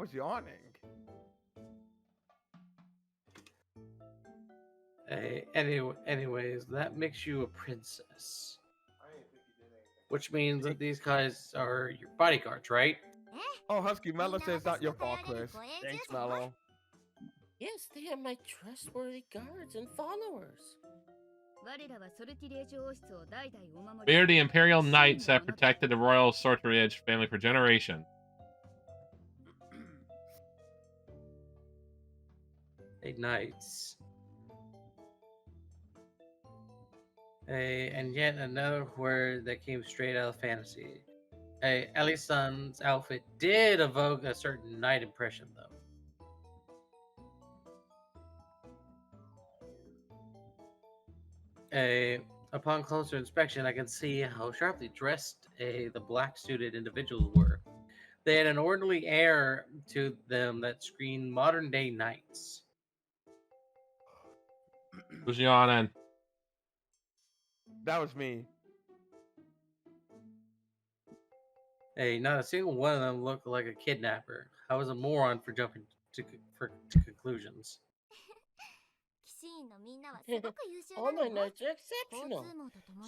was yawning. Anyways, that makes you a princess. Which means that these guys are your bodyguards, right? Oh, Husky, Melo says it's not your fault, Chris. Thanks, Melo. Yes, they are my trustworthy guards and followers. We are the Imperial Knights that protected the royal Sortilege family for generations. Hey, knights. And yet another word that came straight out of fantasy. Elisan's outfit did evoke a certain knight impression, though. Upon closer inspection, I can see how sharply dressed the black-suited individuals were. They had an orderly air to them that screamed modern-day knights. Who's yawning? That was me. Hey, not a single one of them looked like a kidnapper. I was a moron for jumping to conclusions. All my knights are exceptional.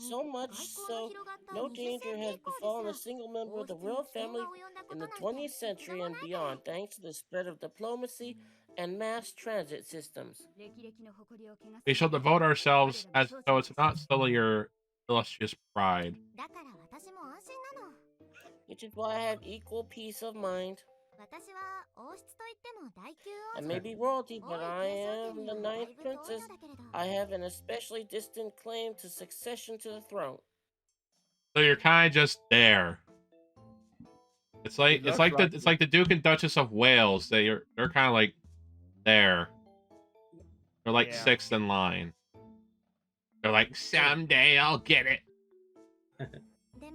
So much so, no danger has befallen a single member of the royal family in the 20th century and beyond, thanks to the spread of diplomacy and mass transit systems. We shall devote ourselves as though it's not still your illustrious pride. Which is why I have equal peace of mind. I may be royalty, but I am the ninth princess. I have an especially distant claim to succession to the throne. So you're kind of just there. It's like the Duke and Duchess of Wales. They're kind of like there. They're like sixth in line. They're like, someday I'll get it.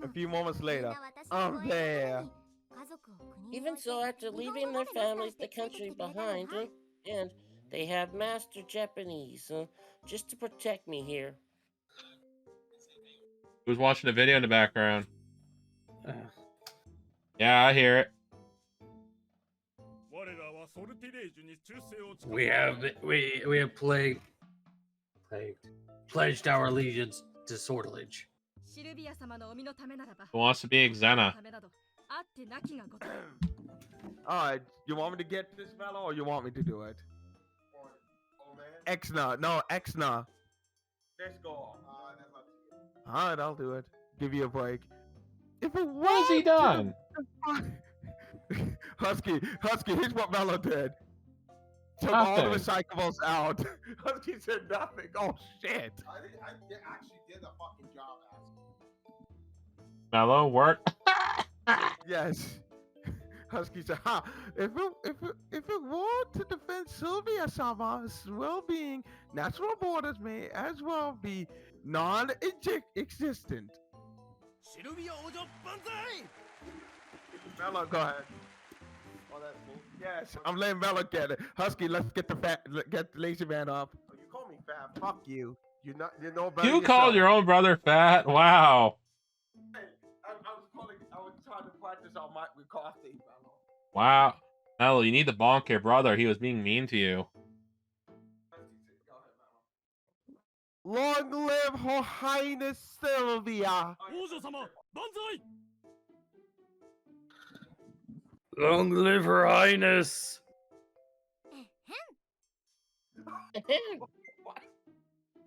A few moments later, I'm there. Even so, after leaving their families, the country behind, and they have mastered Japanese, just to protect me here. Who's watching the video in the background? Yeah, I hear it. We have pledged our allegiance to Sortilege. Who wants to be Xena? Alright, you want me to get this, Melo, or you want me to do it? Exna. No, Exna. Let's go. Alright, I'll do it. Give you a break. If it What has he done? Husky, here's what Melo did. Took all the recyclables out. Husky said nothing. Oh, shit. I actually did a fucking job, Melo, work. Yes. Husky said, if it were to defend Sylvia-sama's well-being, natural borders may as well be non-existent. Melo, go ahead. Oh, that's cool. Yes, I'm letting Melo get it. Husky, let's get the lazy man up. Oh, you call me fat? Fuck you. You're no better. You called your own brother fat? Wow. I was trying to practice on my coffee. Wow. Melo, you need to bonk your brother. He was being mean to you. Long live Her Highness Sylvia. Long live Her Highness.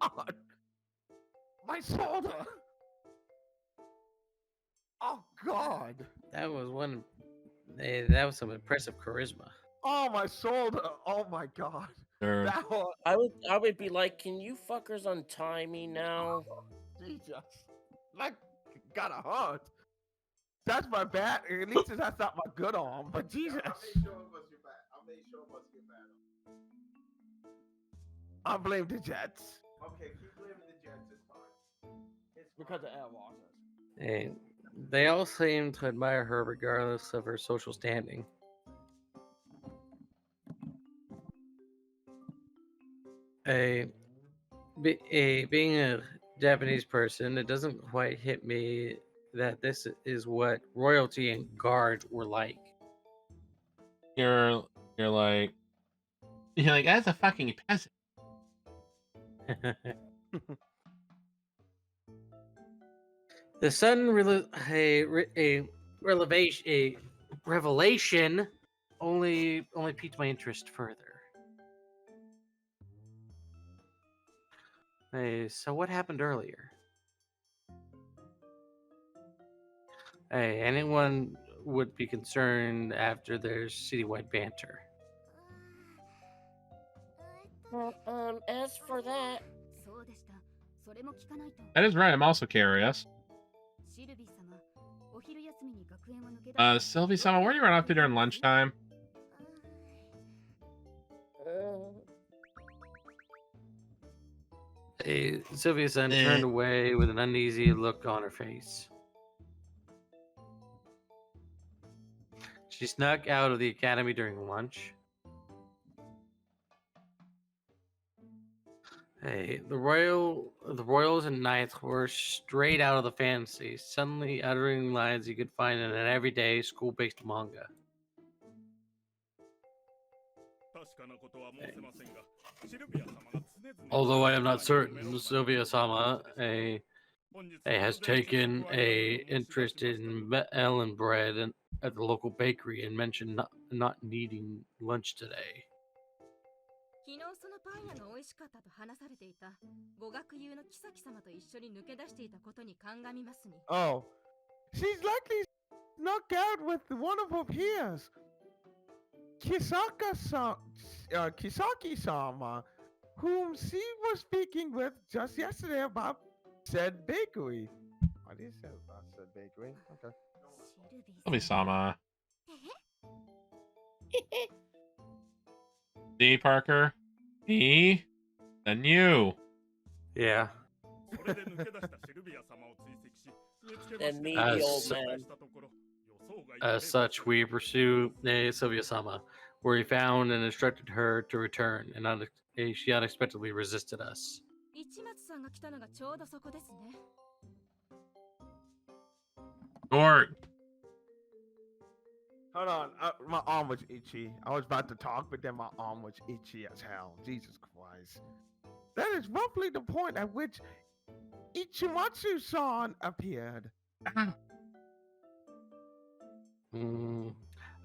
God. My shoulder. Oh God. That was some impressive charisma. Oh, my shoulder. Oh my God. Sure. I would be like, can you fuckers untie me now? Jesus. Like, got a hurt. That's my bad. At least that's not my good arm. But Jesus. I made sure it was your bad. I blame the Jets. Okay, keep blaming the Jets. It's fine. It's because of Air Walkers. Hey, they all seem to admire her regardless of her social standing. Being a Japanese person, it doesn't quite hit me that this is what royalty and guards were like. you're like as a fucking peasant. The sudden revelation only piqued my interest further. Hey, so what happened earlier? Hey, anyone would be concerned after their citywide banter. As for that, That is right. I'm also curious. Sylvie-sama, where do you run off to during lunchtime? Hey, Sylvia-san turned away with an uneasy look on her face. She snuck out of the academy during lunch. Hey, the royals and knights were straight out of the fantasy, suddenly uttering lines you could find in an everyday school-based manga. Although I am not certain, Sylvia-sama has taken a interest in melon bread at the local bakery and mentioned not needing lunch today. Oh, she's likely snuck out with one of her peers, Kisaki-sama, whom she was speaking with just yesterday about said bakery. What is that about said bakery? Okay. Sylvie-sama. D, Parker. D. Then you. Yeah. and me, the old man. As such, we pursued Sylvia-sama, where we found and instructed her to return, and she unexpectedly resisted us. Gort. Hold on, my arm was itchy. I was about to talk, but then my arm was itchy as hell. Jesus Christ. That is roughly the point at which Ichimatsu-san appeared. I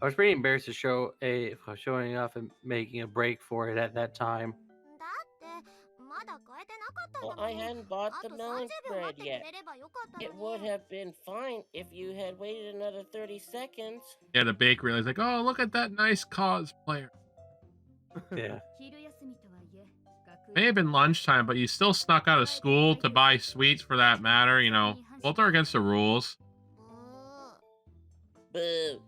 was pretty embarrassed to showing off and making a break for it at that time. Well, I hadn't bought the melon bread yet. It would have been fine if you had waited another 30 seconds. Yeah, the bakery was like, oh, look at that nice cosplayer. Yeah. May have been lunchtime, but you still snuck out of school to buy sweets for that matter, you know. Both are against the rules. Boo.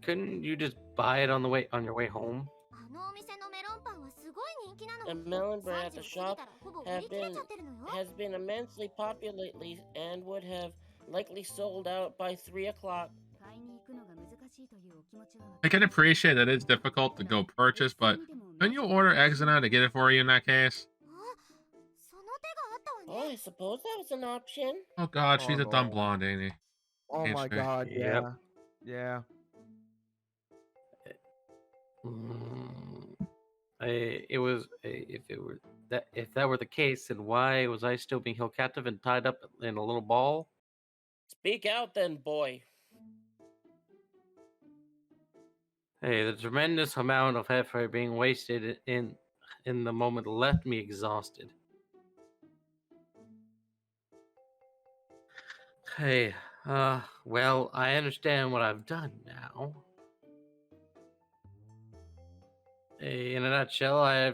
Couldn't you just buy it on your way home? The melon bread at the shop has been immensely popular lately and would have likely sold out by 3 o'clock. I can appreciate that it's difficult to go purchase, but couldn't you order Exina to get it for you in that case? Oh, I suppose that was an option. Oh god, she's Oh, a dumb no. blonde, ain't he? Oh Ain't my she? god, yeah. Yep. Yeah. If that were the case, then why was I still being held captive and tied up in a little ball? Speak out then, boy. Hey, the tremendous amount of effort being wasted in the moment left me exhausted. Hey, well, I understand what I've done now. In a nutshell, I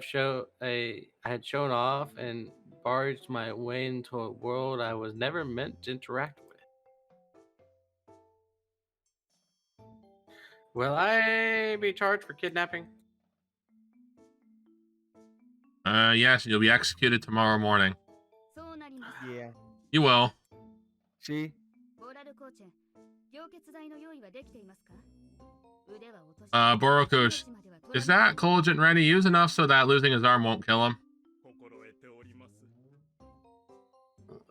had shown off and barged my way into a world I was never meant to interact with. Will I be charged for kidnapping? Yes, you'll be executed tomorrow morning. Yeah. You will. See? Borokush, is that Colligent ready? Use enough so that losing his arm won't kill him.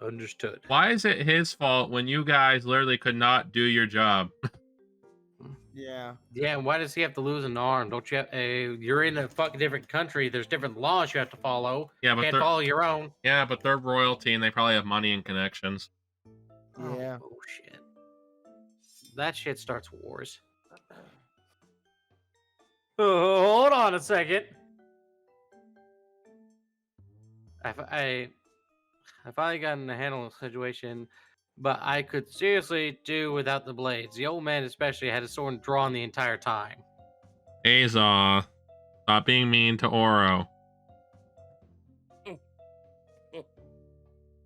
Understood. Why is it his fault when you guys literally could not do your job? Yeah. Yeah, and why does he have to lose an arm? Don't you have you're in a fucking different country. There's different laws you have to follow. Yeah, but Can't they're follow your own. yeah, but they're royalty and they probably have money and connections. Yeah. Oh, bullshit. That shit starts wars. Hold on a second. I finally gotten a handle of the situation, but I could seriously do without the blades. The old man especially had his sword drawn the entire time. Azoth, stop being mean to Oro.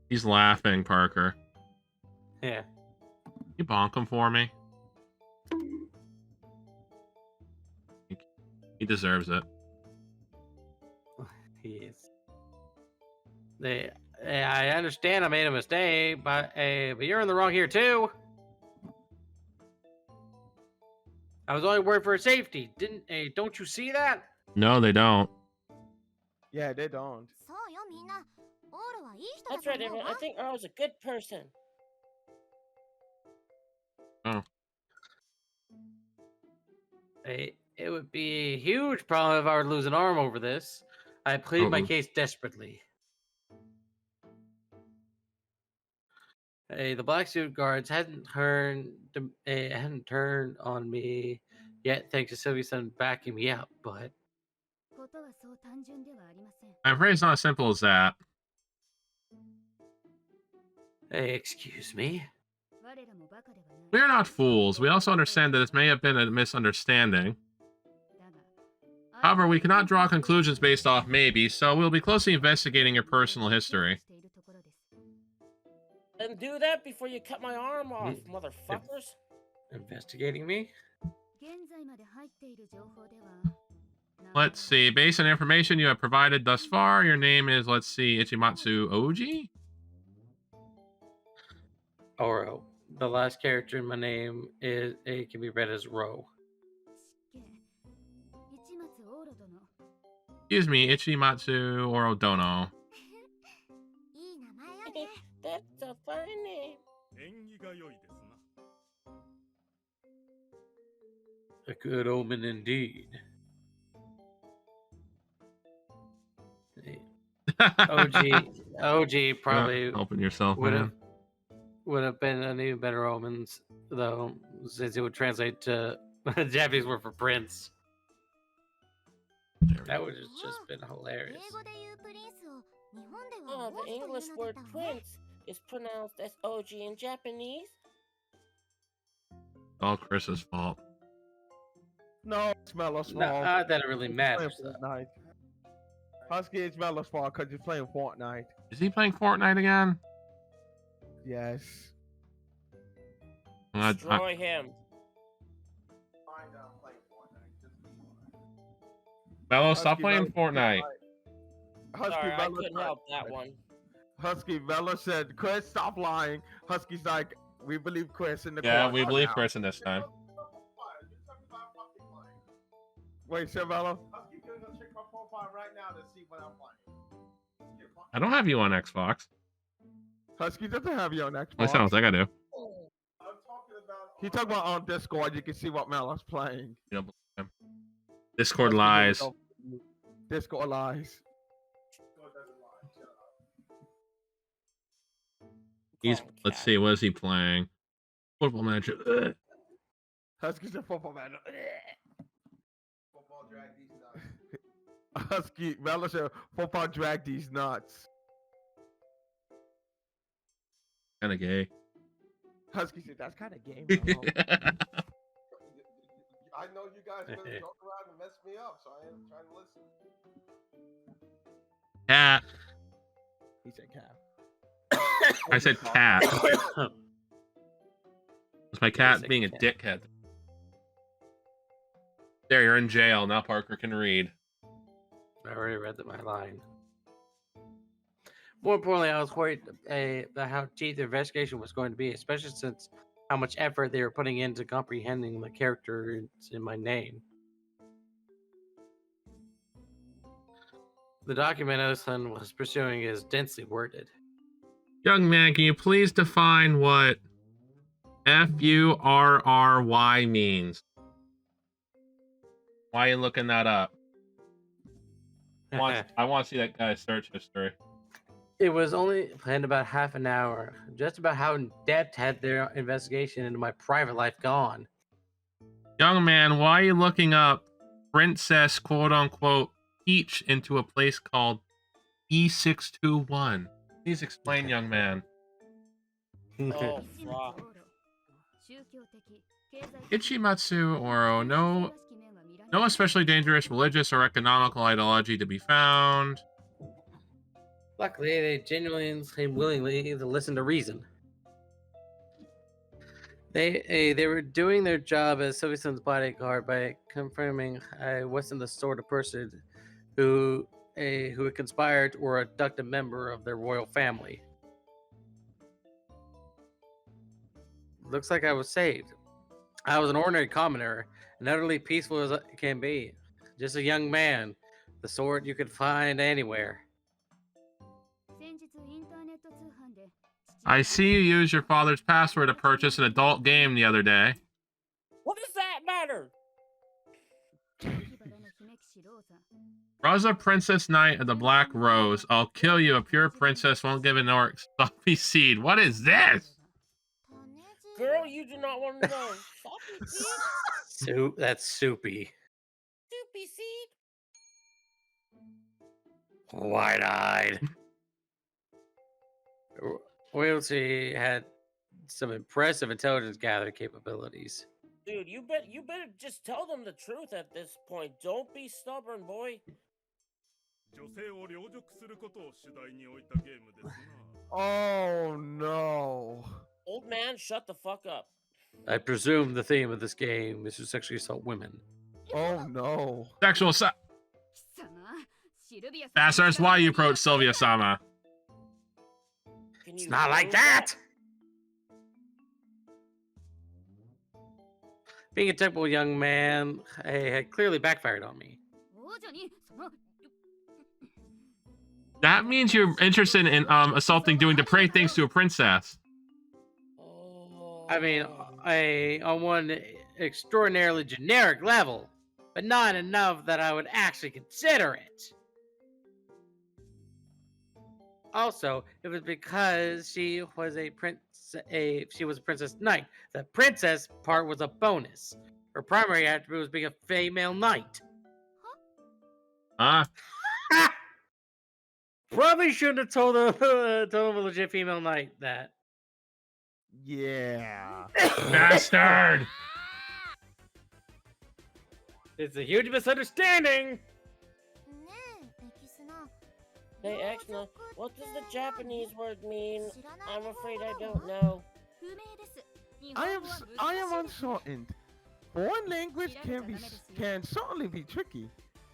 He's laughing, Parker. Yeah. You bonk him for me? He deserves it. He is. I understand I made a mistake, but you're in the wrong here too. I was only worried for her safety. Don't you see that? No, they don't. Yeah, they don't. That's right, everyone. I think Earl's a good person. Oh. It would be a huge problem if I were to lose an arm over this. I pleaded my case desperately. The black suit guards hadn't turned on me yet, thanks to Sylvia's son backing me up. But I'm afraid it's not as simple as that. Excuse me. We are not fools. We also understand that this may have been a misunderstanding. However, we cannot draw conclusions based off maybe, so we'll be closely investigating your personal history. Then do that before you cut my arm off, motherfuckers. Investigating me? Let's see. Based on information you have provided thus far, your name is, let's see, Ichimatsu Oji? Oro. The last character in my name can be read as Ro. Excuse me, Ichimatsu Orodono. That's a funny name. A good omen indeed. OG probably Open yourself, would man. have been an even better omens, though, since it would translate to Japanese word for prince. That would have just been hilarious. Oh, the English word prince is pronounced as OG in Japanese. All Chris's fault. No, it's Melo's fault. Not that it really matters, though. Fortnite. Husky, it's Melo's fault because you're playing Fortnite. Is he playing Fortnite again? Yes. Destroy him. Melo, stop playing Fortnite. Husky, Sorry, I Melo couldn't help that one. Husky, Melo said, Chris, stop lying. Husky's like, we believe Chris in the Yeah, court we believe now. Chris in this time. Wait, say Melo? Husky's gonna go check my profile right now to see what I'm playing. I don't have you on Xbox. Husky doesn't have you on Xbox. That sounds like I do. I'm talking about. He talking about on Discord. You can see what Melo's playing. You don't believe him. Discord Husky lies. don't- Discord lies. Let's see, what is he playing? Football match. Husky's a football man. Football drag these nuts. Husky, Melo said, football drag these nuts. Kind of gay. Husky said, that's kind of gay, Melo. I know you guys are gonna joke around and mess me up, so I am trying to listen. Cat. He said cat. I said cat. It's my cat Basic being a cat. dickhead. There, you're in jail. Now Parker can read. I already read my line. More importantly, I was worried about how deep the investigation was going to be, especially since how much effort they were putting into comprehending the characters in my name. The document Osan was pursuing is densely worded. Young man, can you please define what Furry means? Why are you looking that up? I want to see that guy's search history. It was only planned about half an hour. Just about how in depth had their investigation into my private life gone. Young man, why are you looking up Princess quote-unquote Peach into a place called E621? Please explain, young man. Oh, fuck. Ichimatsu Oro, no especially dangerous religious or economical ideology to be found. Luckily, they genuinely seemed willingly to listen to reason. They were doing their job as Sylvia's bodyguard by confirming I wasn't the sort of person who had conspired or abducted a member of their royal family. Looks like I was saved. I was an ordinary commoner, and utterly peaceful as it can be. Just a young man, the sort you could find anywhere. I see you used your father's password to purchase an adult game the other day. What does that matter? Raza Princess Knight of the Black Rose. I'll kill you. A pure princess won't give an orc Soppy seed. What is this? Girl, you do not want to know. Soppy seed? That's soupy. Soupy seed? Wide-eyed. Royalty had some impressive intelligence gathering capabilities. Dude, you better just tell them the truth at this point. Don't be stubborn, boy. Oh no. Old man, shut the fuck up. I presume the theme of this game is to sexually assault women. Oh no. Sexual That's why you approached Sylvia-sama. It's not like that! Being a typical young man, I had clearly backfired on me. That means you're interested in assaulting, doing depraved things to a princess. I mean, on one extraordinarily generic level, but not enough that I would actually consider it. Also, it was because she was a princess knight. The princess part was a bonus. Her primary attribute was being a female knight. Huh? Probably shouldn't have told a legit female knight that. Yeah. Bastard! It's a huge misunderstanding. Hey, Exna, what does the Japanese word mean? I'm afraid I don't know. I am uncertain. Foreign language can certainly be tricky.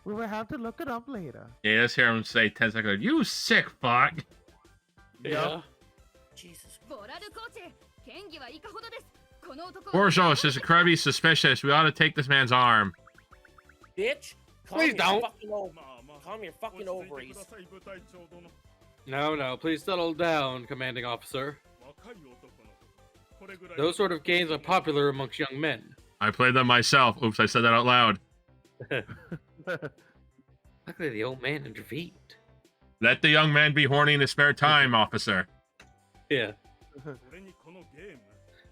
We will have to look it up later. Yeah, let's hear him say 10 seconds. You sick fuck. Yeah. Jesus. Borjo, is incredibly suspicious. We ought to take this man's arm. Bitch, Please don't. Calm your fucking ovaries. No, please settle down, commanding officer. Those sort of games are popular amongst young men. I played them myself. Oops, I said that out loud. Luckily, the old man intervened. Let the young man be horny in his spare time, officer. Yeah.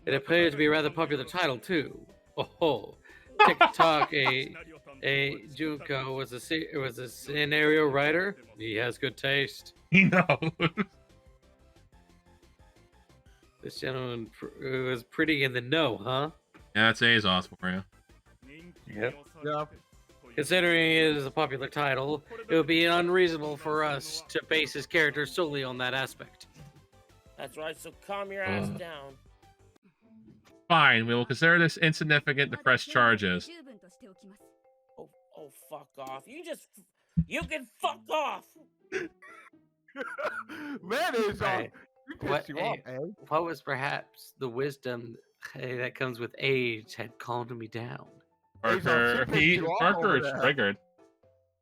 It appears to be a rather popular title, too. Oh, TikTok, a Junko was a scenario writer. He has good taste. He knows. This gentleman was pretty in the know, huh? Yeah, that's Azoth for you. Yep. Yep. Considering it is a popular title, it would be unreasonable for us to base his character solely on that aspect. That's right, so calm your ass down. Fine, we will consider this insignificant to press charges. Oh, fuck off. You can fuck off! Man, is Right. pissed you off, eh? What was perhaps the wisdom that comes with age had calmed me down? Parker, Parker is triggered.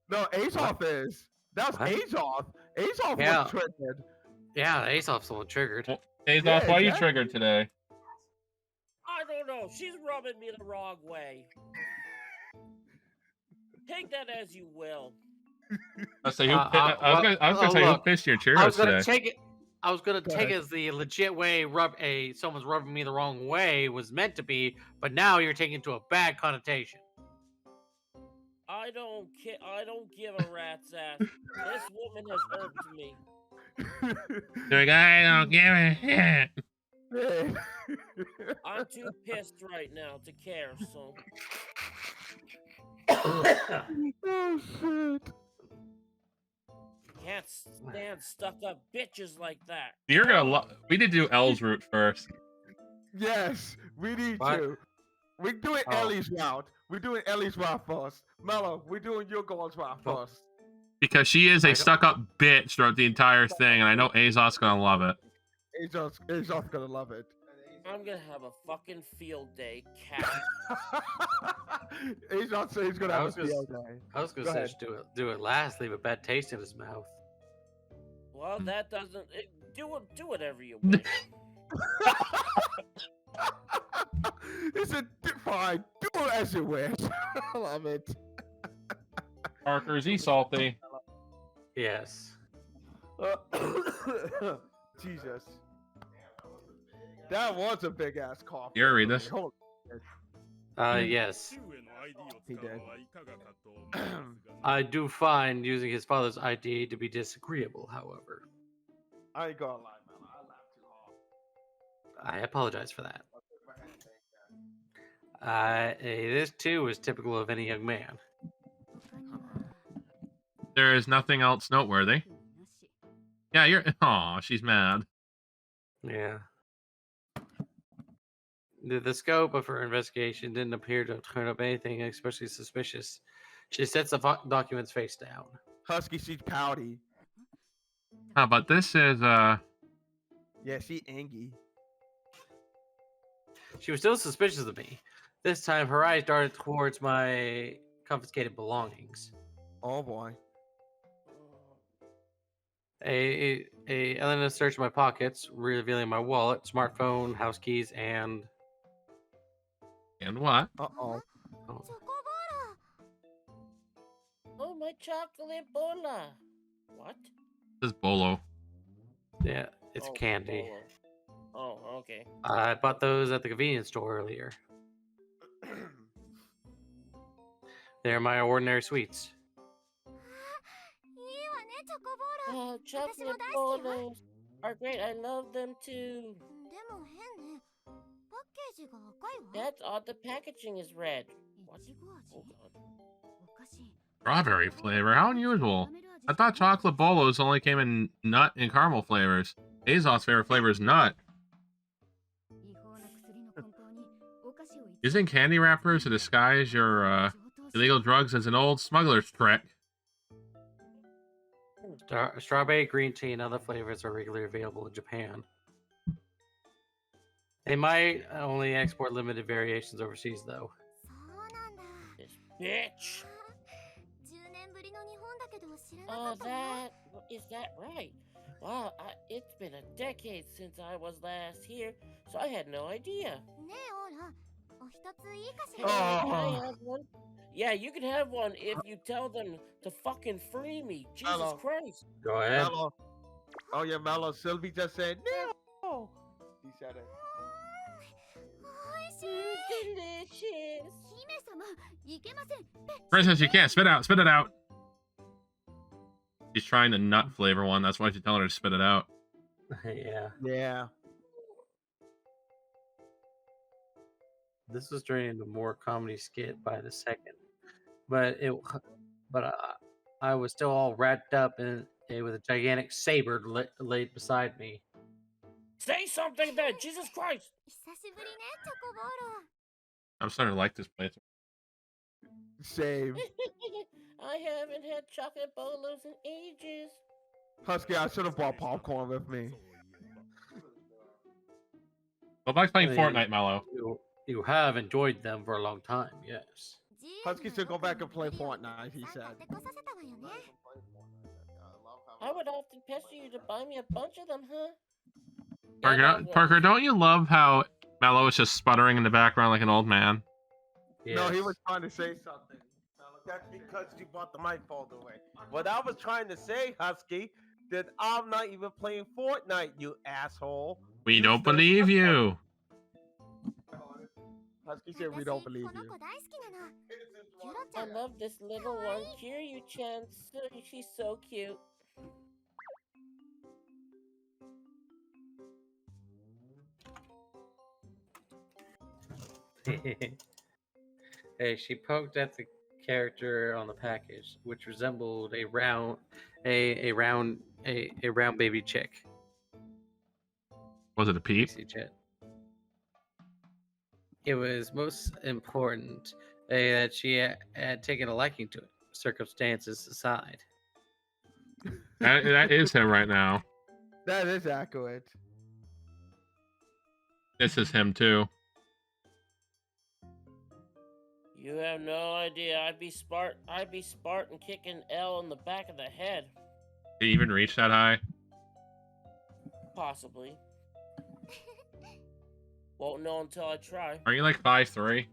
No, Azoth is. That was What? Azoth. Azoth Yeah. was triggered. Yeah, Azoth's the one triggered. Well, Azoth, Yeah, why are you exactly. triggered today? I don't know. She's rubbing me the wrong way. Take that as you will. I was gonna Well, say who look, pissed your I Cheerios was gonna today. take it. I was gonna Go take it ahead. as the legit way someone's rubbing me the wrong way was meant to be, but now you're taking it to a bad connotation. I don't care. I don't give a rat's ass. This woman has irked me. Like, I don't give a shit. Man. I'm too pissed right now to care. So Oh shit. can't stand stuck-up bitches like that. You're gonna we need to do L's route first. Yes, we need What? to. We're doing Oh. Ellie's route. We're doing Ellie's route first. Melo, we're doing your girl's route Oh. first. Because she is I a don't- stuck-up bitch throughout the entire thing, and I know Azoth's gonna love it. Azoth's gonna love it. I'm gonna have a fucking field day, cat. Azoth says he's gonna I have a was gonna field day. I was gonna Go say ahead. just do it last, leave a bad taste in his mouth. Well, that doesn't. Do whatever you wish. It's a fine. Do it as you wish. I love it. Parker, is he salty? Yes. Jesus. That was a big ass cough. You ever read this? Hold Yes. He did. I do find using his father's ID to be disagreeable, however. I ain't gonna lie, man. I laughed too hard. I apologize for that. This too is typical of any young man. There is nothing else noteworthy. Yeah, you're. Aw, she's mad. Yeah. The scope of her investigation didn't appear to turn up anything especially suspicious. She sets the documents face down. Husky, she's pouty. But this is Yeah, she angry. She was still suspicious of me. This time, her eyes darted towards my confiscated belongings. Oh boy. Elena searched my pockets, revealing my wallet, smartphone, house keys, and what? Uh-oh. Oh, my chocolate bola. What? This is Bolo. yeah, it's Oh, candy. bola. Oh, okay. I bought those at the convenience store earlier. They're my ordinary sweets. Oh, chocolate bolas are great. I love them too. That's odd. The packaging is red. What? Oh, God. Strawberry flavor. How unusual. I thought chocolate bolos only came in nut and caramel flavors. Azoth's favorite flavor is nut. Using candy wrappers to disguise your illegal drugs is an old smuggler's trick. Strawberry, green tea, and other flavors are regularly available in Japan. They might only export limited variations overseas, though. This bitch. Oh, is that right? Wow, it's been a decade since I was last here, so I had no idea. Hey, can I have one? Yeah, you can have one if you tell them to fucking free me. Jesus Hello. Christ. Go ahead. Melo. Oh yeah, Melo. Sylvie just said no. He said it. Delicious. Princess, you can't spit it out. She's trying the nut flavor one. That's why she's telling her to spit it out. Yeah. Yeah. This was turning into more comedy skit by the second, I was still all wrapped up in with a gigantic saber laid beside me. Say something then, Jesus Christ. I'm starting to like this place. Same. I haven't had chocolate bolos in ages. Husky, I should have brought popcorn with me. Go back playing Hey. Fortnite, Melo. You have enjoyed them for a long time, yes. Husky should go back and play Fortnite, he said. I would often pester you to buy me a bunch of them, huh? Parker, don't you love how Melo is just sputtering in the background like an old man? No, he Yes. was trying to say something. That's because you bought the mic fold away. What I was trying to say, Husky, that I'm not even playing Fortnite, you asshole. We You don't still believe suck on you. Husky said we don't believe you. I love this little one. Kiryu-chan, she's so cute. Hey, she poked at the character on the package, which resembled a round baby chick. Was it a peep? PC chat. It was most important that she had taken a liking to it, circumstances aside. That is him right now. That is accurate. This is him too. You have no idea. I'd be Spartan kicking L in the back of the head. Did he even reach that high? Possibly. Won't know until I try. Are you like 5'3"?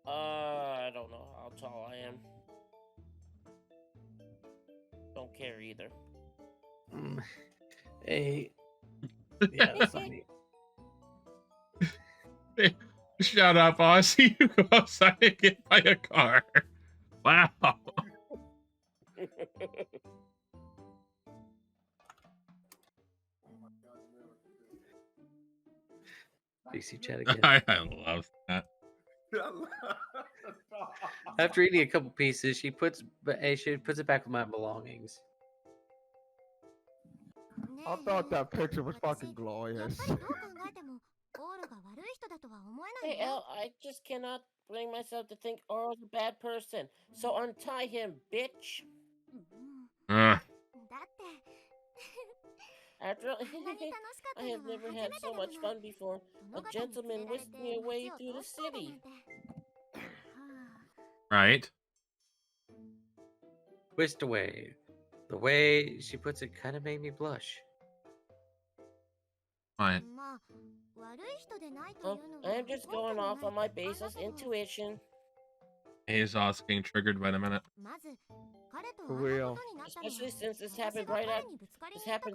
I don't know how tall I am. Don't care either. Hey. Yeah, that's funny. Shut up, I'll see you go outside and get by a car. Wow. PC chat again. I love that. After eating a couple pieces, she puts it back with my belongings. I thought that picture was fucking glorious. Hey, El, I just cannot bring myself to think Oro's a bad person. So untie him, bitch. After all, I have never had so much fun before. A gentleman whisked me away through the city. Right. Whisked away. The way she puts it kind of made me blush. What? Oh, I am just going off on my baseless intuition. Azoth's getting triggered by the minute. For real. Especially since this happened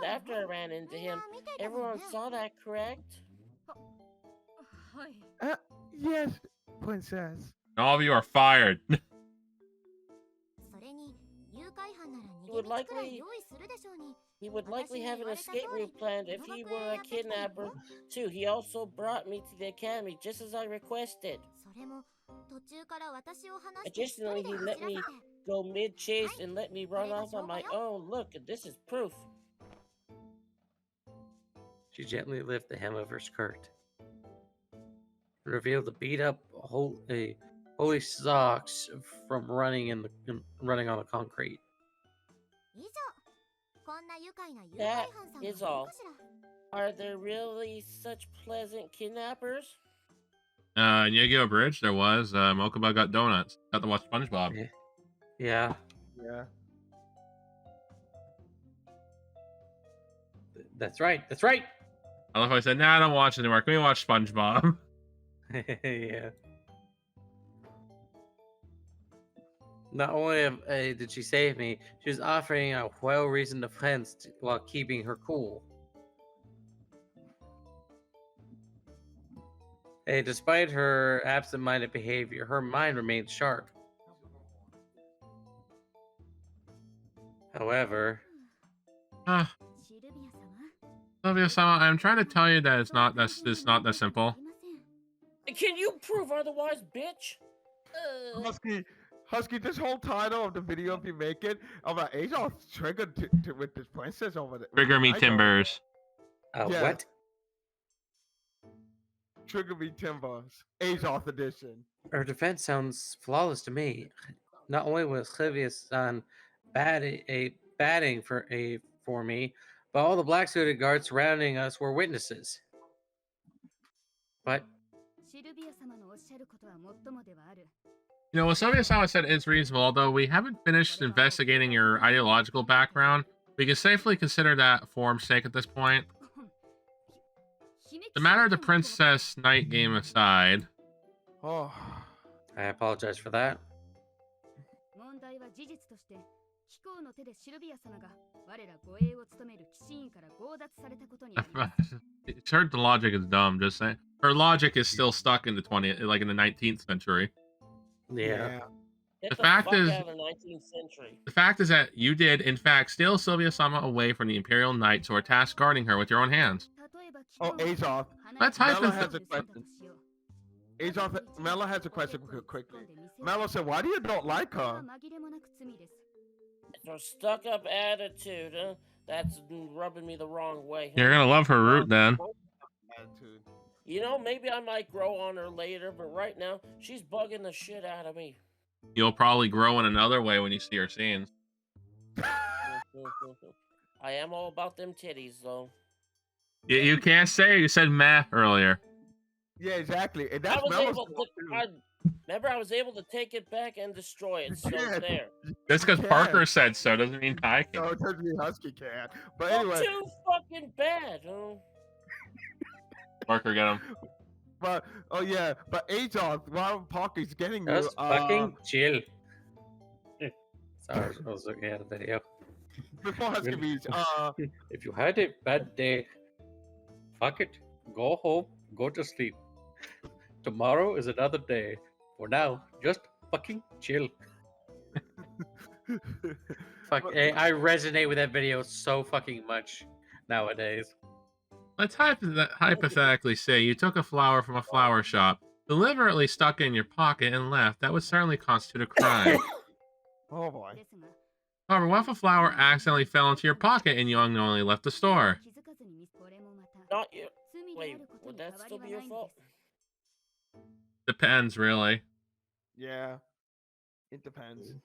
after I ran into him. Everyone saw that, correct? Yes, princess. All of you are fired. He would likely have an escape route planned if he were a kidnapper, too. He also brought me to the academy just as I requested. Additionally, he let me go mid-chase and let me run off on my own. Look, this is proof. She gently lifted the hem of her skirt. Revealed the beat up holy socks from running on the concrete. That is all. Are there really such pleasant kidnappers? In Yu-Gi-Oh! Bridge, there was. Mokuba got donuts. Got to watch SpongeBob. Yeah. Yeah. That's right. That's right. I love how I said, nah, I don't watch it anymore. Can we watch SpongeBob? Yeah. Not only did she save me, she was offering a well-reasoned defense while keeping her cool. Hey, despite her absent-minded behavior, her mind remained sharp. However, Sylvia-sama, I'm trying to tell you that it's not that simple. Can you prove otherwise, bitch? Husky, this whole title of the video, if you make it, I'm like, Azoth triggered with this princess over there. Trigger me timbers. Yeah. what? Trigger me timbers. Azoth edition. Her defense sounds flawless to me. Not only was Clivius batting for me, but all the black-suited guards surrounding us were witnesses. But You know, what Sylvia-sama said is reasonable, although we haven't finished investigating your ideological background. We can safely consider that a form's sake at this point. The matter of the Princess Knight game aside. Oh, I apologize for that. It's heard the logic is dumb, just saying. Her logic is still stuck in the 19th century. Yeah. Get The the fact fuck is- out of the 19th century. The fact is that you did, in fact, steal Sylvia-sama away from the Imperial Knights who are tasked guarding her with your own hands. oh, Azoth. Let's Melo hypoth- has a question. Azoth, Melo has a question quickly. Melo said, "Why do you don't like her?" It's her stuck-up attitude, huh? That's rubbing me the wrong way. You're gonna love her root then. Attitude. You know, maybe I might grow on her later, but right now, she's bugging the shit out of me. You'll probably grow in another way when you see her scenes. I am all about them titties, though. You can't say you said meh earlier. Yeah, exactly. And I that's was Melo's able fault, to, too. remember, I was able to take it back and destroy it, so Yeah. there. Just because Yeah. Parker said so doesn't mean I can. No, it doesn't mean Husky can. But Not anyway, too fucking bad, huh? Parker, get him. but oh yeah, but Azoth, while Parker's getting you, Just fucking chill. Sorry, I was looking at a video. before Husky Beach, If you had a bad day, fuck it. Go home, go to sleep. Tomorrow is another day. For now, just fucking chill. Fuck, I resonate with that video so fucking much nowadays. Let's hypothetically say you took a flower from a flower shop, deliberately stuck it in your pocket, and left. That would certainly constitute a crime. oh boy. However, what if a flower accidentally fell into your pocket and you unknowingly left the store? Not you. Wait, would that still be your fault? Depends, really. Yeah, it depends. It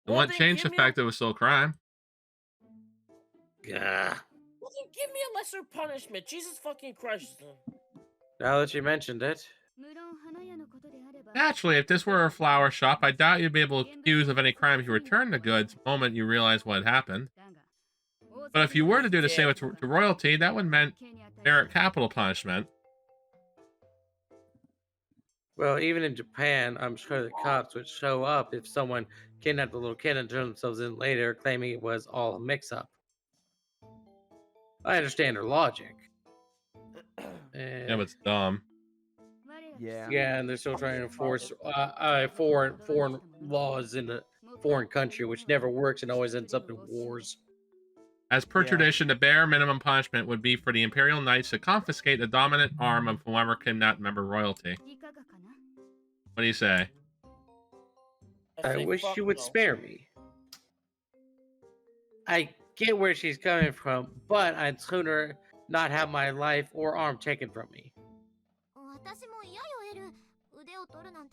Well, wouldn't then change the give me fact that it was still a crime. Yeah. Well, then give me a lesser punishment. Jesus fucking Christ. Now that you mentioned it. Naturally, if this were a flower shop, I doubt you'd be able to accuse of any crime if you returned the goods the moment you realized what had happened. But if you were to do the same to royalty, that would mean merit capital punishment. Well, even in Japan, I'm sure the cops would show up if someone kidnapped a little kid and turned themselves in later, claiming it was all a mix-up. I understand her logic. Yeah, but it's dumb. Yeah. Yeah, and they're still trying to enforce foreign laws in a foreign country, which never works and always ends up in wars. As per Yeah. tradition, the bare minimum punishment would be for the Imperial Knights to confiscate the dominant arm of whoever kidnapped member royalty. What do you say? I say wish fuck you would no. spare me. I get where she's coming from, but I'd sooner not have my life or arm taken from me.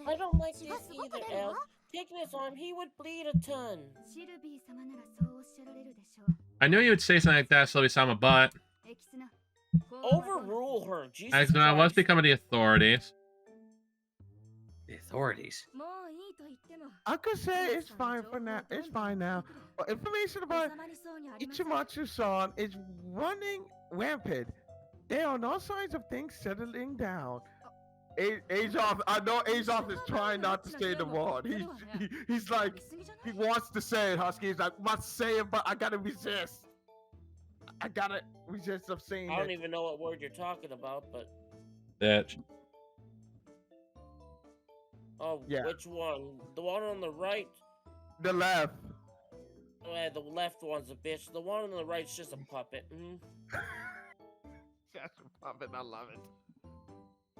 I don't like this either, El. Taking his arm, he would bleed a ton. I knew you would say something like that, Sylvie-sama, but Overrule her. Jesus I was Christ. becoming the authorities. The authorities. I could say it's fine for now. It's fine now. But information about Ichimatsu-san is running rampant. There are no signs of things settling down. Azoth, I know Azoth is trying not to say the word. He's like, he wants to say it, Husky. He's like, must say it, but I gotta resist. I gotta resist of saying I don't it. even know what word you're talking about, but Bitch. oh, Yeah. which one? The one on the right? The left. Oh, yeah, the left one's a bitch. The one on the right's just a puppet. That's a puppet. I love it.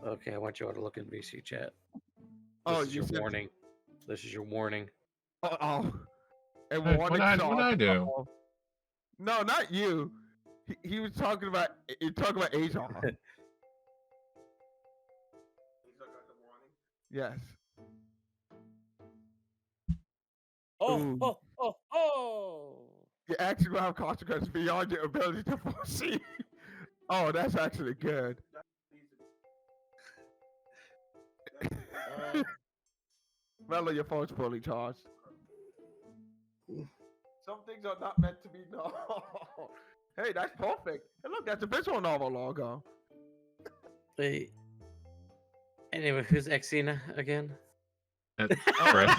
Okay, I want you all to look in VC chat. Oh, This is you your said- warning. This is your warning. Uh-oh. And Hey, warning what'd sauce. I do? Uh-oh. No, not you. He was talking about Azoth. Yes. Oh, Ooh. oh, oh, oh! Your action will have consequences beyond your ability to foresee. Oh, that's actually good. Melo, your phone's fully charged. Some things are not meant to be known. Hey, that's perfect. And look, that's a visual novel logo. Wait. Anyway, who's Xena again? That's Oh, Chris.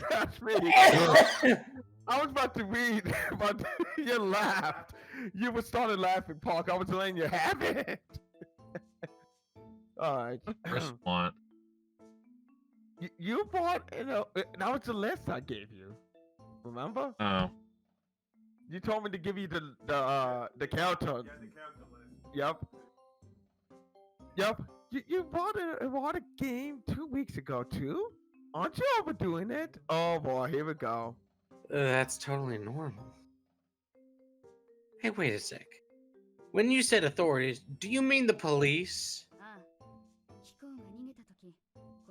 that's me. That's me. I was about to read, but you laughed. You were started laughing, Park. I was letting you have it. All right. Chris want. You bought, that was the list I gave you. Remember? Oh. You told me to give you the counter. Yeah, the counter list. Yep. Yep. You bought a game 2 weeks ago too. Aren't you overdoing it? Oh boy, here we go. That's totally normal. Hey, wait a sec. When you said authorities, do you mean the police?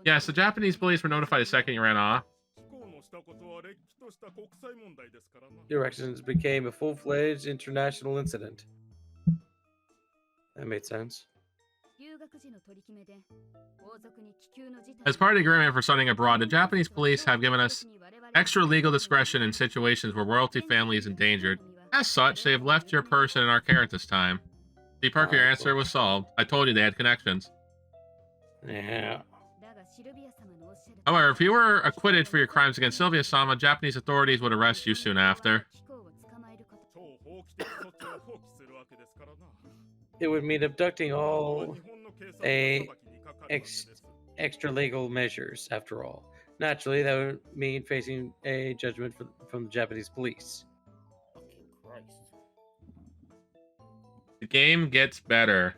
Yes, the Japanese police were notified the second you ran off. Your accidents became a full-fledged international incident. That made sense. As part of the agreement for studying abroad, the Japanese police have given us extra legal discretion in situations where royalty family is endangered. As such, they have left your person in our care at this time. See, Parker, your answer was solved. I told you they had connections. Yeah. However, if you were acquitted for your crimes against Sylvia-sama, Japanese authorities would arrest you soon after. It would mean abducting all extra legal measures, after all. Naturally, that would mean facing a judgment from the Japanese police. Fucking Christ. The game gets better.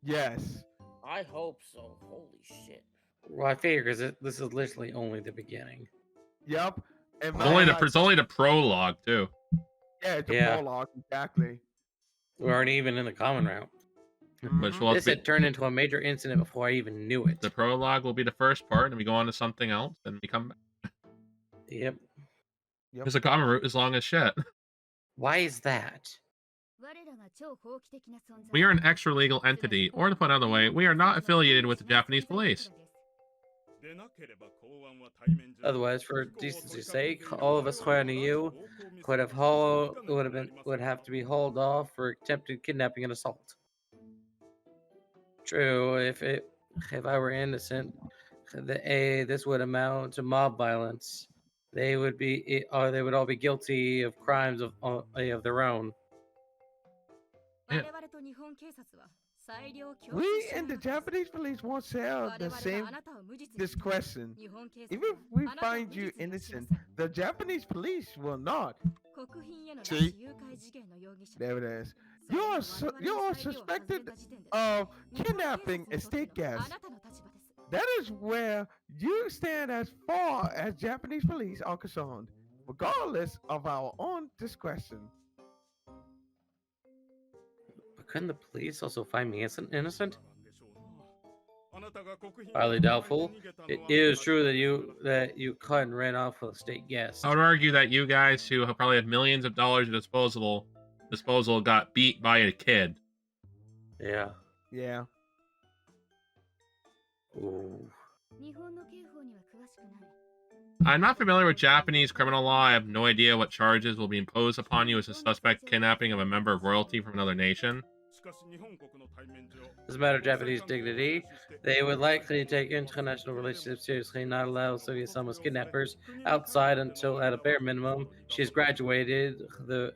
Yes. I hope so. Holy shit. Well, I figure because this is literally only the beginning. Yep. And It's only the prologue, too. Yeah, it's a Yeah. prologue, exactly. We aren't even in the common route. Which will This had turned into a major incident before I even knew it. The prologue will be the first part, and we go on to something else, and we come back. Yep. Because the common route is long as shit. Why is that? We are an extra legal entity, or to put another way, we are not affiliated with the Japanese police. Otherwise, for decency's sake, all of us swear to you would have to be hauled off for attempted kidnapping and assault. True, if I were innocent, this would amount to mob violence. They would all be guilty of crimes of their own. We and the Japanese police won't share the same discretion. Even if we find you innocent, the Japanese police will not. See? There it is. You're suspected of kidnapping a state guest. That is where you stand as far as Japanese police are concerned, regardless of our own discretion. But couldn't the police also find me innocent? Highly doubtful. It is true that you caught and ran off with a state guest. I would argue that you guys who probably have millions of dollars at disposal got beat by a kid. Yeah. Yeah. Ooh. I'm not familiar with Japanese criminal law. I have no idea what charges will be imposed upon you as a suspect kidnapping of a member of royalty from another nation. As a matter of Japanese dignity, they would likely take international relationships seriously, not allow Sylvia-sama's kidnappers outside until, at a bare minimum, she's graduated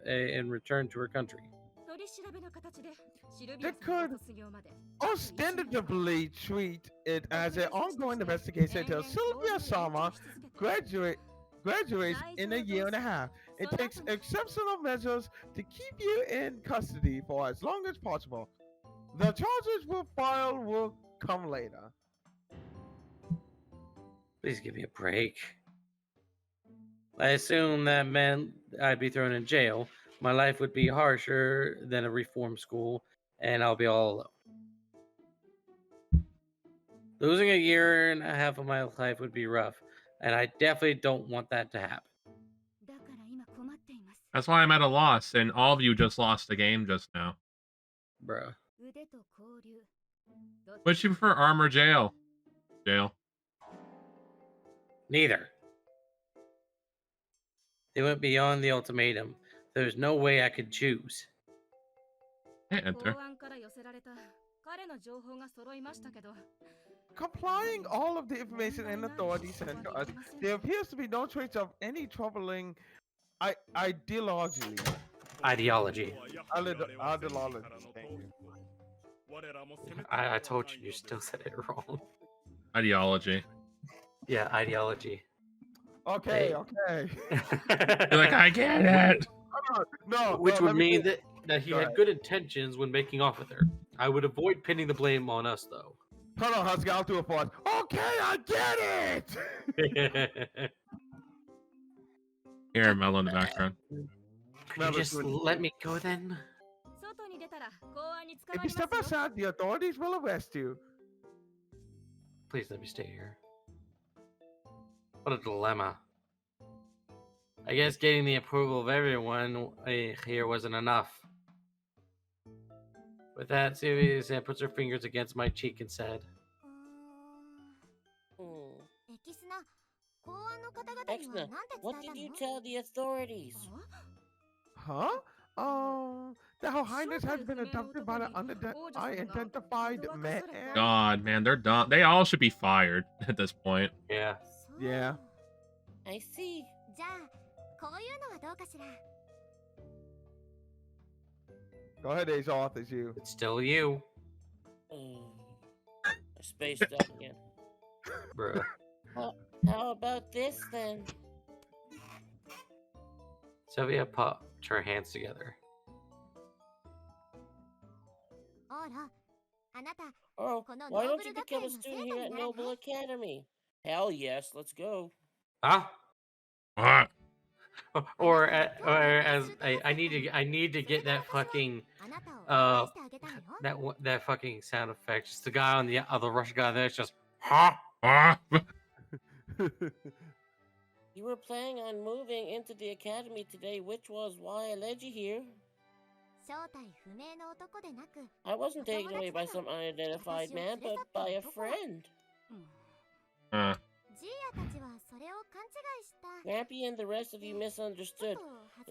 and returned to her country. They could ostensibly treat it as an ongoing investigation until Sylvia-sama graduates in a year and a half. It takes exceptional measures to keep you in custody for as long as possible. The charges will come later. Please give me a break. I assume that meant I'd be thrown in jail. My life would be harsher than a reform school, and I'll be all alone. Losing a year and a half of my life would be rough, and I definitely don't want that to happen. That's why I'm at a loss, and all of you just lost the game just now. Bruh. Which you prefer, arm or jail? Jail. Neither. They went beyond the ultimatum. There's no way I could choose. Can't enter. Complying all of the information and authority sent to us, there appears to be no trace of any troubling ideology. Ideology. Ideology. Thank you. I told you still said it wrong. Ideology. Yeah, ideology. Okay, Hey. okay. You're like, I get it. No, Which no, would mean that he had good intentions when making off with her. I would avoid pinning the blame on us, though. Hold on, Husky, I'll do it for us. Okay, I get it! Here, Melo in the background. Could you just let me go then? If you step outside, the authorities will arrest you. Please let me stay here. What a dilemma. I guess getting the approval of everyone here wasn't enough. With that, Sylvia puts her fingers against my cheek and said, Exna, what did you tell the authorities? Huh? The Her Highness has been adopted by the unidentified man. God, man, they're done. They all should be fired at this point. Yeah. Yeah. I see. Go ahead, Azoth, it's you. It's still you. I spaced out again. Bruh. How about this then? Sylvia put her hands together. Oh, why don't you become a student here at Noble Academy? Hell yes, let's go. Huh? What? Or as I need to get that fucking that fucking sound effect. Just the guy on the other Russian guy there. It's just You were planning on moving into the academy today, which was why I led you here. I wasn't taken away by some unidentified man, but by a friend. Chappy and the rest of you misunderstood.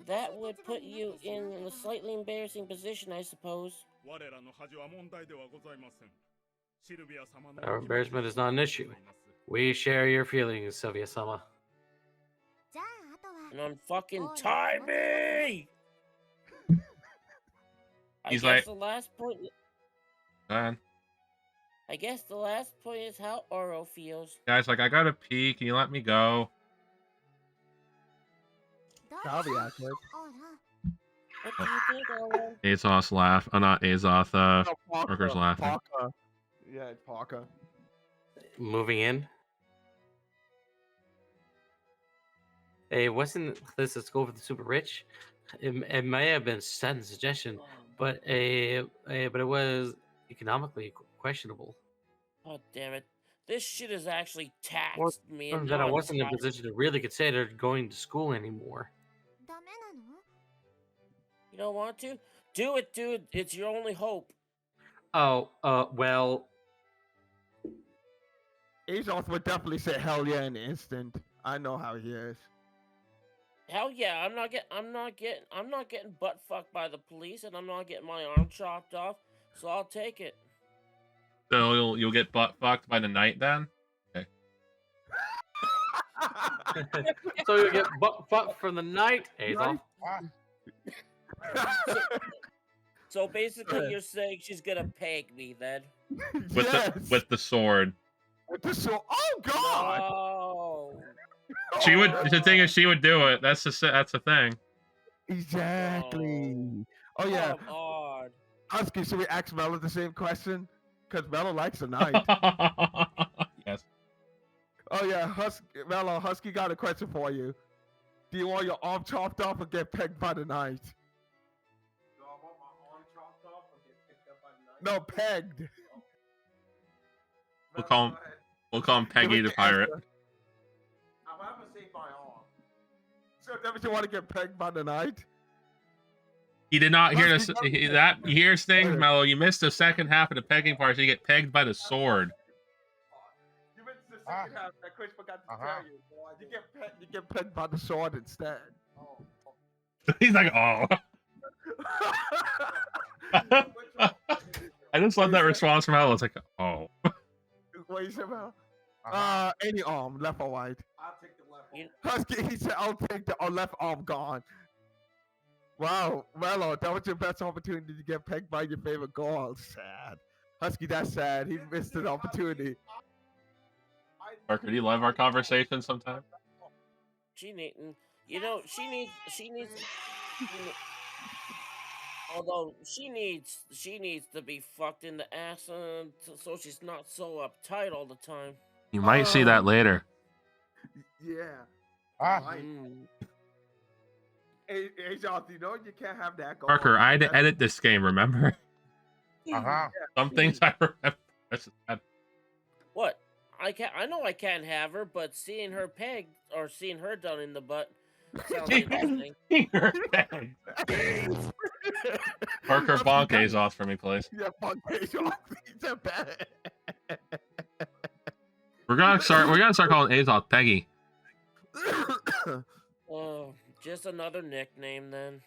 That would put you in a slightly embarrassing position, I suppose. Our embarrassment is not an issue. We share your feelings, Sylvia-sama. And unfucking tie me! He's I guess like- the last point. Man. I guess the last point is how Oro feels. Guys, like, I gotta pee. Can you let me go? That'll be accurate. What do you think, Oro? Azoth's laugh. Oh, not Azoth. No, Worker's laughing. Parker. Yeah, it's Parker. Moving in. Hey, wasn't this a school for the super rich? It may have been sudden suggestion, but it was economically questionable. Oh, damn it. This shit has actually taxed me. Or and that I now I'm wasn't in a tired. position to really consider going to school anymore. You don't want to? Do it, dude. It's your only hope. Oh, well, Azoth would definitely say hell yeah in an instant. I know how he is. Hell yeah, I'm not getting butt fucked by the police, and I'm not getting my arm chopped off. So I'll take it. So you'll get butt fucked by the night then? Okay. so you get butt from the night, Azoth. So basically, you're saying she's gonna peg me then? With the sword. With the sword. Oh God! Oh. She would. The thing is, she would do it. That's the thing. Exactly. Oh yeah. Come on. Husky, should we ask Melo the same question? Because Melo likes a knight. Yes. Oh yeah, Melo, Husky got a question for you. Do you want your arm chopped off or get pegged by the knight? Do I want my arm chopped off or get picked up by the knife? No, pegged. We'll call him Peggy the pirate. I'm gonna say my arm. So that means you want to get pegged by the knight? He did not hear this. Husky, He hears things, Mello. You missed the second half of the pegging part, so you get pegged by the sword. You missed the second half that Chris forgot to tell you. Boy. You get pegged by the sword instead. He's like, oh. I just love that response from Melo. It's like, oh. What you said, Melo? Any arm, left or right. I'll take the left one. Husky, he said, I'll take the left arm gone. Wow, Melo, that was your best opportunity to get pegged by your favorite girl. Sad. Husky, that's sad. He missed an opportunity. Parker, do you love our conversation sometimes? She needs, although she needs to be fucked in the ass, so she's not so uptight all the time. You might see that later. Yeah. Mm. Hey, Azoth, you know you can't have that going. Parker, I had to edit this game, remember? Some things I remember. What? I know I can't have her, but seeing her pegged or seeing her done in the butt sounds interesting. Parker, bonk Azoth for me, please. Yeah, bonk Azoth. He's a bad. We're gonna start calling Azoth Peggy. Oh, just another nickname then.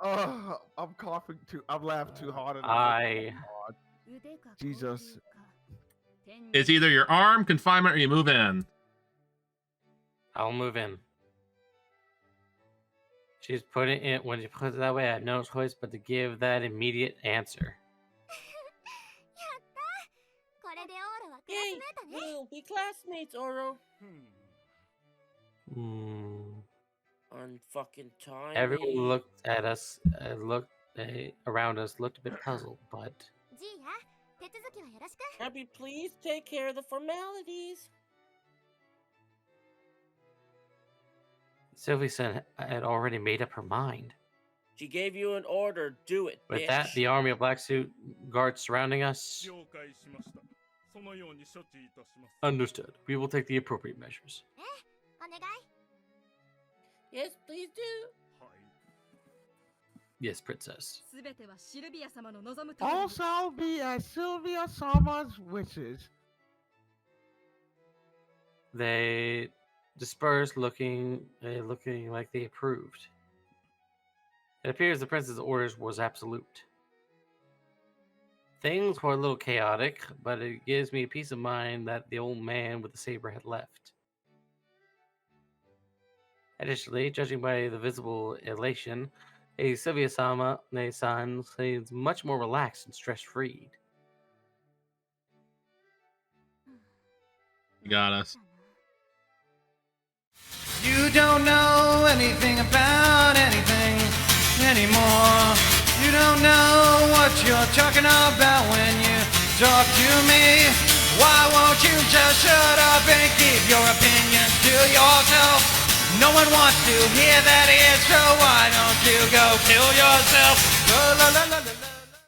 Oh, I'm coughing too. I'm laughing too hard. Jesus. It's either your arm confinement or you move in. I'll move in. She's putting it when she puts it that way. I have no choice but to give that immediate answer. Yay! We'll be classmates, Oro. Unfucking time. Everyone looked at us, around us, looked a bit puzzled, but Chappy, please take care of the formalities. Sylvie said had already made up her mind. She gave you an order. Do it, With bitch. that, the army of black suit guards surrounding us. Understood. We will take the appropriate measures. Yes, please do. Yes, princess. All shall be as Sylvia Sama's wishes. They dispersed, looking like they approved. It appears the prince's orders was absolute. Things were a little chaotic, but it gives me peace of mind that the old man with the saber had left. Additionally, judging by the visible elation, a Sylvia-sama Nei-san seems much more relaxed and stress-free. You got us. You don't know anything about anything anymore. You don't know what you're talking about when you talk to me. Why won't you just shut up and keep your opinions to yourself? No one wants to hear that, it's so why don't you go kill yourself? La, la, la, la, la, la.